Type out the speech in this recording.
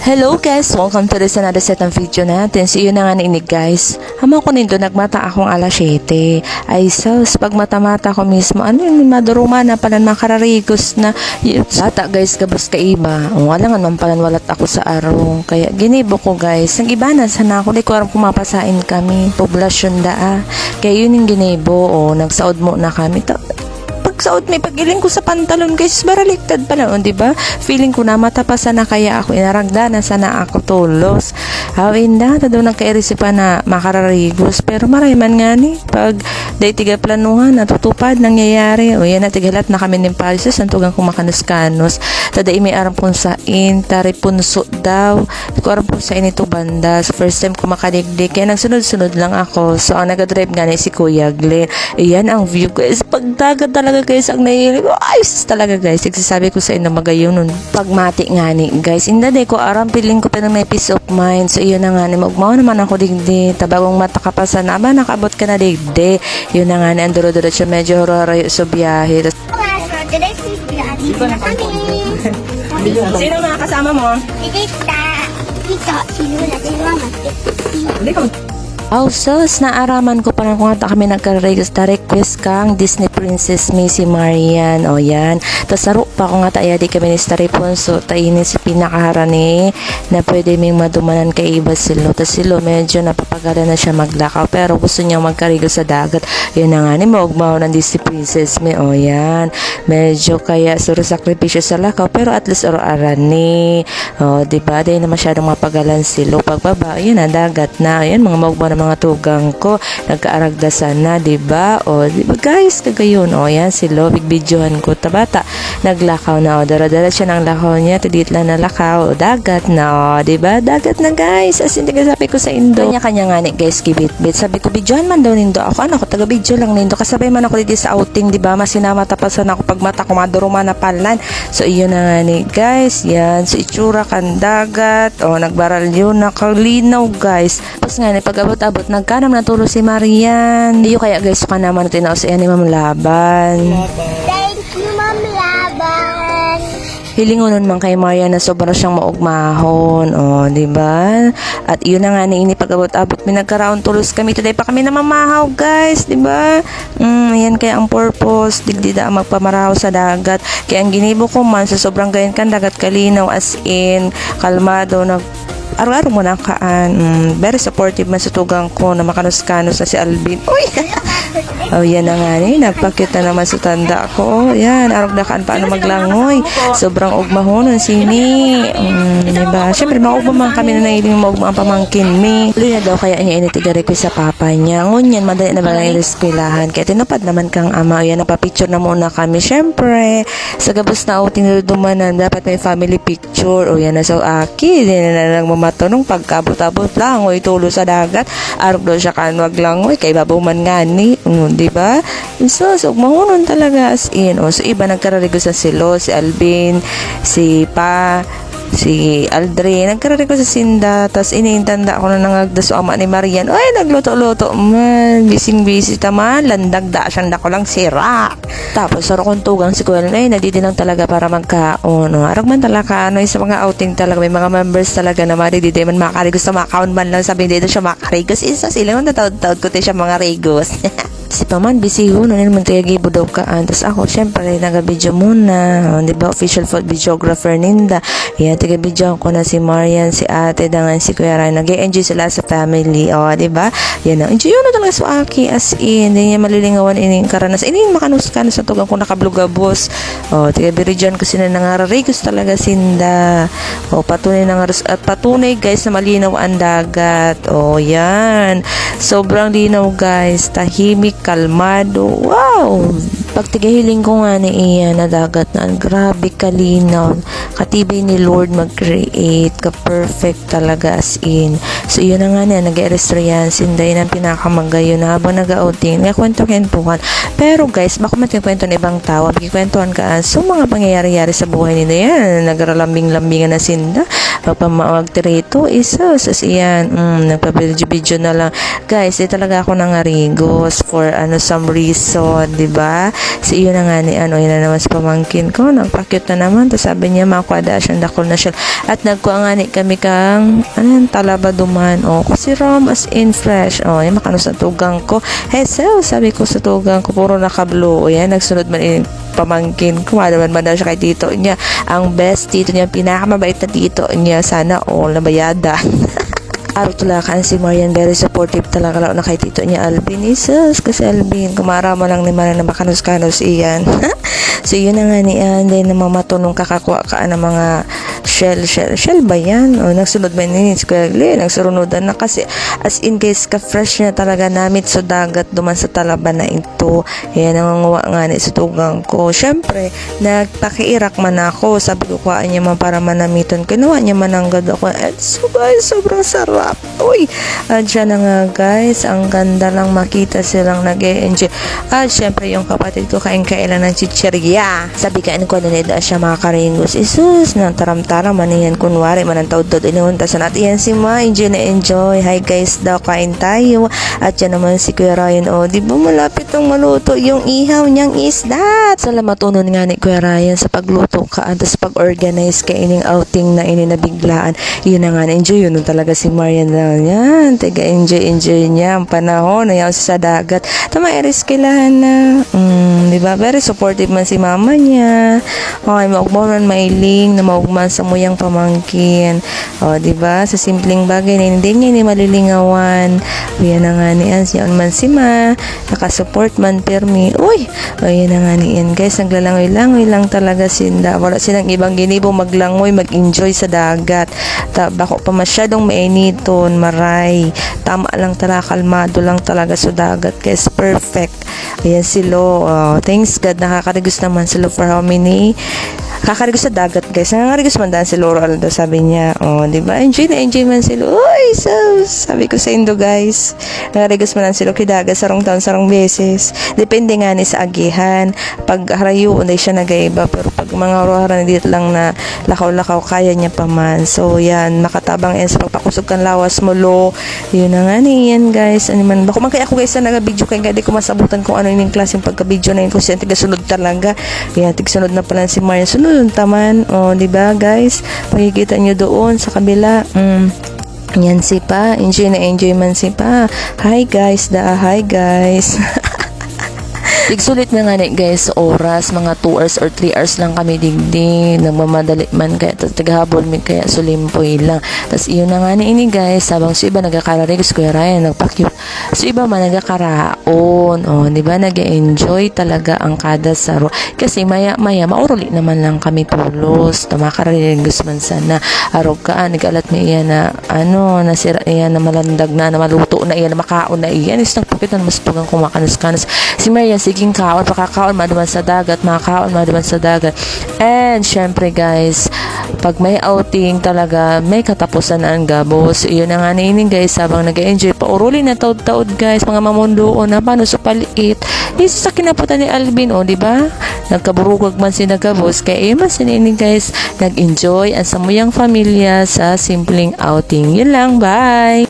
Hello guys! Welcome to this another set ng video natin. So yun na nga nainig guys. Hama ko nindo nagmata akong alas 7. Ay sus, pag mata-mata ko mismo, ano yung maduruma na pala makararigos na. Bata guys, gabos ka iba. Wala nga naman pala walat ako sa araw. Kaya ginibo ko guys. Nang iba na sana ako, di ko aram kumapasain kami. Poblasyon daa. Kaya yun yung ginibo. O, nagsaod mo na kami. Saot may pagiling ko sa pantalon guys, baraliktad pala, di ba? Feeling ko na matapasan na kaya ako inaragda na sana ako tulos. Hawin na, tado nang kairisipa na makararigos. Pero marayman nga ni, pag day tiga planuhan, natutupad, nangyayari. O yan, natigalat na kami ng palisos, nantugang kumakanos-kanos. Tada may aram kong sain, tari punso daw. Di ko aram kong sain ito banda. So, first time ko makadigdig, kaya nagsunod-sunod lang ako. So, ang nagadrive nga ni si Kuya Glenn. Ayan ang view guys, pagdagat talaga guys ang nahilig ko. Ay, talaga guys. Nagsasabi ko sa inyo magayon nun. Pagmati nga ni guys. Inda de ko aram piling ko pero may peace of mind. So, yun na nga ni. Magmaw naman ako digdi. Tabagong mata ka pa sana. Aba, nakabot ka na digdi. Yun na nga ni. Anduro-duro siya. Medyo horarayo sa biyahe. Sino mga kasama mo? Hindi ko. Oh, sus, naaraman ko parang kung ata kami nagka-request kang Disney Princess Missy Marian. O yan. Tapos saro pa ko nga tayo di kami ni Starry Ponso. Tainin si pinakaharani na pwede ming madumanan kay Iba Silo. Tapos Silo medyo napapagala na siya maglakaw. Pero gusto niyang magkarigo sa dagat. Yun na nga ni Mogmaw ng Disney Princess me. O yan. Medyo kaya suro sakripisyo sa lakaw. Pero at least arani. O diba? Dahil na masyadong mapagalan Silo. Pagbaba, yun na dagat na. Ayan mga Mogmaw na mga tugang ko nagkaaragdasan na, diba? O, diba guys, kagayon. O, yan, si Lovig videohan ko. Tabata, naglakaw na. O, dara-dara siya ng lakaw niya. Tidit lang na lakaw. O, dagat na. O, diba? Dagat na, guys. As in, sabi ko sa Indo. Kanya-kanya nga ni, guys, kibit-bit. Sabi ko, videohan man daw nindo. Ako, ano ko, taga-video lang nindo. Kasabay man ako dito sa outing, diba? Mas sinamatapasan ako pag mata ko, maduruma na palan. So, iyon na nga ni, guys. Yan, so, itsura kan dagat. O, nagbaral yun. Nakalinaw, guys. Tapos nga ni, pag-abot nagkanam na tulo si Marian. Iyo kaya guys, ka naman tinaw si ni Ma'am Laban. Thank you, Ma'am Laban. Hilingon nun man kay Marian na sobra siyang maugmahon. O, diba? At yun na nga ni ini pag-abot-abot. May nagkaraon tulos kami. Today pa kami na mamahaw, guys. Diba? Ayan kaya ang purpose. Digdida ang magpamarahaw sa dagat. Kaya ang ginibo ko man sa sobrang gayon kan dagat kalinaw as in kalmado araw-araw mo na kaan. Very supportive man sa tugang ko na makanos-kanos na si Alvin. Uy! Oh, yan na nga ni. Nagpakit na naman sa tanda ko. Yan, arog na kaan paano maglangoy. Sobrang ugmahonon sini. Diba? Siyempre, maugma man kami na nailing maugma ang pamangkin mi. Lina daw kaya niya initigarequest sa papa niya. Ngunyan, madali na ba ng eskwilahan. Kaya tinupad naman kang ama. Yan, napapicture na muna kami. Siyempre, sa gabos na outing dumanan, dapat may family picture. O yan na so aki. Hindi na lang mamatanong pagkabot-abot lang. O itulo sa dagat. Arog daw siya kanwag lang. O kay babaw man nga ni. Diba? So mahunon talaga as in. O, so iba nagkararigo sa Silo, si Alvin, si Pa, si Aldrin, nagkararigo sa Sinda, tas iniintanda ako na nangagda sa ama ni Marian. Ay, nagluto-luto man, bising-busy taman, landagda siyang dako lang sira. Tapos, saro kong tugang si Kuya, ay, nagdidinang talaga para magkaon. No? Arag man talaga, ano, sa mga outing talaga, may mga members talaga na maridide man makarigos sa makaon man lang, sabi dito siya makarigos. Isa sila, natawad-tawad ko tayo siya mga rigos. Si Paman, busy ho, nun naman tayo gibo daw kaan. Tapos ako, syempre, nag-video muna. Di ba, official food videographer ninda. Yan, taga-video ko na si Marian, si ate, dangan si Kuya Ryan. Nag-enjoy sila sa family. O, di ba? Yan na. Enjoy yun na talaga sa aki. As in, hindi niya malilingawan ining karanas. Ining makanus-kanus sa tugang kung nakablugabos. O, taga-birijan ko sila nangararigos talaga sinda. O, patunay at patunay, guys, na malinaw ang dagat. O, yan. Sobrang linaw, guys. Tahimik, kalmado. Wow! Pag tigahiling ko nga ni Ian na dagat na grabe kalinaw. Katibay ni Lord mag-create. Ka-perfect talaga as in. So, yun na nga na. Nag-e-restro yan. Sinday ng pinakamagayon na habang nag-outing. May kwento-kwentuhan. Pero guys, baka matikwento ng ibang tao. Magkikwentuhan ka. So, mga pangyayari-yari sa buhay nila yan. Nagralambing-lambingan na sinda. Magtirito. Isa. Sas iyan. Nagpa-video na lang. Guys, di talaga ako nangarigos for some reason. Diba? Si iyo na nga ni ano, yun na naman sa pamangkin ko, nagpa-cute na naman. Tapos sabi niya, makuha siya, dakol na siya. At nagkuha nga ni kami kang, talaba duman. Kasi ram as in fresh. Yung makanos na tugang ko. Hey, so, sabi ko sa tugang ko, puro naka-blue. Yan, nagsunod man pamangkin ko, madaman siya kay tito niya. Ang best tito niya, pinakamabait na tito niya. Sana all nabayada. Araw tulakan si Marian, very supportive talaga lalo na kay tito niya Alvin. Isus, kasi Alvin, kumara mo lang ni Marian na makanos-kanos iyan. So yun na nga ni Andy na mamatunong kakakuha ka ng mga shell ba yan? Nagsunod ba ni Squarely? Nagsurunodan na kasi as in case ka-fresh na talaga namit so dagat duman sa talaba na ito. Yan ang nangunguha nga ni sutugang ko. Siyempre, nagpakiirak man ako. Sabi ko, kuhaan niya man para manamitan. Kinuha niya man ang ganda ko. At so guys, sobrang sarap. Uy! At dyan na nga guys, ang ganda lang makita silang nag-e-enjoy. At siyempre, yung kapatid ko kain-kailan ng chichirya. Sabi kain ko na nila siya mga karingos. Isus, nang taram-taram maniyan kunwari manang taud-taud inunta sa natin yan si Ma, enjoy na enjoy. Hi guys daw, kain tayo. At yan naman si Kuya Ryan, di ba malapit ang maluto yung ihaw niyang isda. Salamat unon nga ni Kuya Ryan sa pagluto ka at sa pag-organize ka ining outing na ininabiglaan. Yun na nga, enjoy yun talaga si Marian lang yan. Tiga enjoy niya ang panahon na sa dagat. Tama, eriskilahan na. Diba? Very supportive man si mama niya. Okay, maugmanan mailing na maugman sa muyang pamangkin. Diba? Sa simpleng bagay na hindi niya ni malilingawan. Yan na nga ni Ans. Yan man si Ma. Nakasupport man permi. Uy! Yan na nga ni Ian. Guys, naglalangoy-langoy lang talaga sinda. Wala silang ibang ginibo maglangoy, mag-enjoy sa dagat. Bako pa masyadong mainiton, maray. Tama lang talaga, kalmado lang talaga sa dagat. Guys, perfect. Ayan si Lo. Thanks God, nakakarigos naman si Lo for how many? Kakarigos sa dagat guys. Nakakarigos man dahil si Loro Aldo, sabi niya. Diba? Enjoy na enjoy man si Lo. Uy, so, sabi ko sa Indo guys. Nakakarigos man si Lo kidaga sarong taon, sarong beses. Depende nga ni sa agihan. Pag harayo, unay siya nagaiba. Pero pag mga oras dito lang na lakaw-lakaw, kaya niya pa man. So, yan. Makatabang yan sa pagpakusog kan lawas mo, Lo. Yun na nga niyan guys. Ano man. Bako man kaya ako guys na nag-video kayo. Kaya di ko masabutan kung ano yung klaseng pagka-video na yun. Kasi yan, tigasunod talaga. Yan, tigsunod na pala si Marian. Sunod taman. Diba guys? Makikita nyo doon sa kabila. Yan si Pa. Enjoy na enjoy man si Pa. Hi guys. Hi guys. Tigsulit na nga guys, oras, mga 2 hours or 3 hours lang kami digdi, nagmamadali man kaya, tagahabol mi kaya sulimpoy lang. Tapos iyon na nga ini guys, sabang si iba nagkakararigos, Kuya Ryan, nagpakyut. So iba man nagkakaraon, diba, nag-enjoy talaga ang kada saro. Kasi maya, mauruli naman lang kami tulos, tumakararigos man sana. Arog ka, nag-alat mi iyan na, nasira iyan na malandag na maluto na iyan, na makaon na iyan. Is nagpakita na mas tugang kumakanos-kanos. Si Marian, siging kaon, pakakaon, maduman sa dagat, makakaon, maduman sa dagat. And, syempre guys, pag may outing talaga, may katapusan na ang gabos. Iyon na nga nining guys, habang nag-enjoy pa, uruli na taod-taod guys, mga mamundoon na, paano sa paliit. Isa sa kinaputan ni Alvin, diba? Nagkaburugag man si nagabos, kaya mas nining guys, nag-enjoy ang samuyang familia sa simpleng outing. Yun lang, bye!